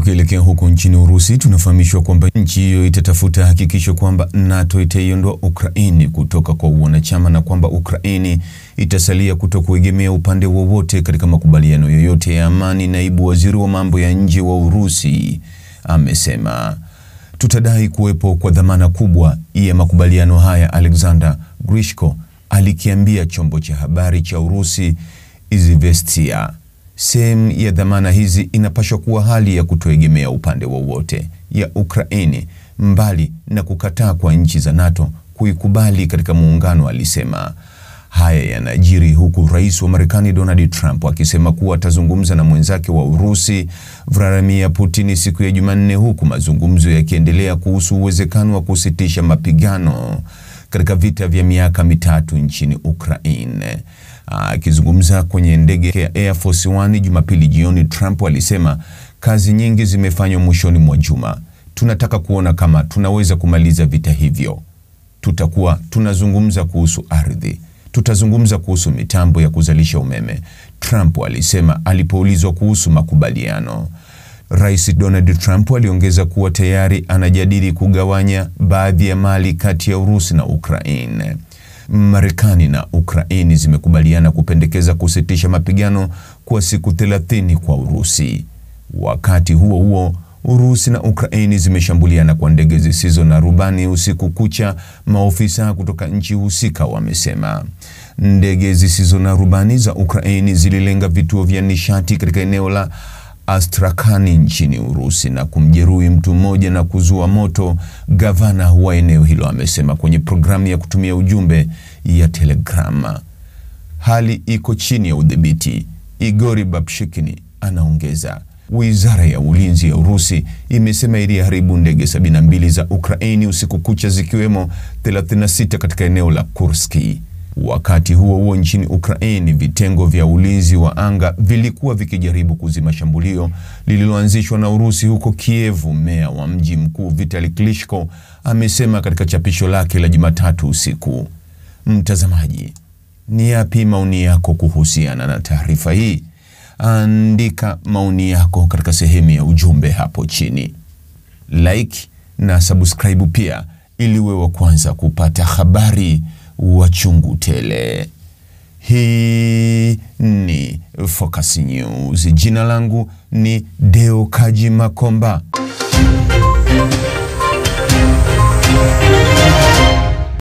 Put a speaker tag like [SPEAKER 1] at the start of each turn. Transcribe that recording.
[SPEAKER 1] Tukielekea huko nchini Urusi, tunafahamishwa kwamba nchi hiyo itatafuta hakikisho kwamba NATO itaiondoa Ukraini kutoka kwa wanachama na kwamba Ukraini itasalia kutokuegemea upande wowote katika makubaliano yoyote ya amani. Naibu waziri wa mambo ya nje wa Urusi amesema, tutadai kuwepo kwa dhamana kubwa ya makubaliano haya, Alexander Grishko alikiambia chombo cha habari cha Urusi Izvestia. Sehemu ya dhamana hizi inapaswa kuwa hali ya kutoegemea upande wowote ya Ukraini, mbali na kukataa kwa nchi za NATO kuikubali katika muungano, alisema. Haya yanajiri huku rais wa Marekani Donald Trump akisema kuwa atazungumza na mwenzake wa Urusi Vladimir Putin siku ya Jumanne, huku mazungumzo yakiendelea kuhusu uwezekano wa kusitisha mapigano katika vita vya miaka mitatu nchini Ukraine. Akizungumza kwenye ndege ya Air Force One Jumapili jioni, Trump alisema kazi nyingi zimefanywa mwishoni mwa juma. Tunataka kuona kama tunaweza kumaliza vita hivyo. Tutakuwa tunazungumza kuhusu ardhi. Tutazungumza kuhusu mitambo ya kuzalisha umeme, Trump alisema alipoulizwa kuhusu makubaliano. Rais Donald Trump aliongeza kuwa tayari anajadili kugawanya baadhi ya mali kati ya Urusi na Ukraine. Marekani na Ukraini zimekubaliana kupendekeza kusitisha mapigano kwa siku 30 kwa Urusi. Wakati huo huo, Urusi na Ukraini zimeshambuliana kwa ndege zisizo na rubani usiku kucha, maofisa kutoka nchi husika wamesema. Ndege zisizo na rubani za Ukraini zililenga vituo vya nishati katika eneo la Astrakani nchini Urusi na kumjeruhi mtu mmoja na kuzua moto, gavana wa eneo hilo amesema kwenye programu ya kutumia ujumbe ya Telegram. Hali iko chini ya udhibiti, Igor Babshikini anaongeza. Wizara ya ulinzi ya Urusi imesema iliharibu ndege 72 za Ukraini usiku kucha, zikiwemo 36 katika eneo la Kursk. Wakati huo huo, nchini Ukraini, vitengo vya ulinzi wa anga vilikuwa vikijaribu kuzima shambulio lililoanzishwa na Urusi huko Kiev. Meya wa mji mkuu Vitali Klitschko amesema katika chapisho lake la Jumatatu usiku. Mtazamaji, ni yapi maoni yako kuhusiana na taarifa hii? Andika maoni yako katika sehemu ya ujumbe hapo chini. Like na subscribe pia ili uwe wa kwanza kupata habari wa chungu tele. Hii ni Focus News. Jina langu ni Deo Kaji Makomba.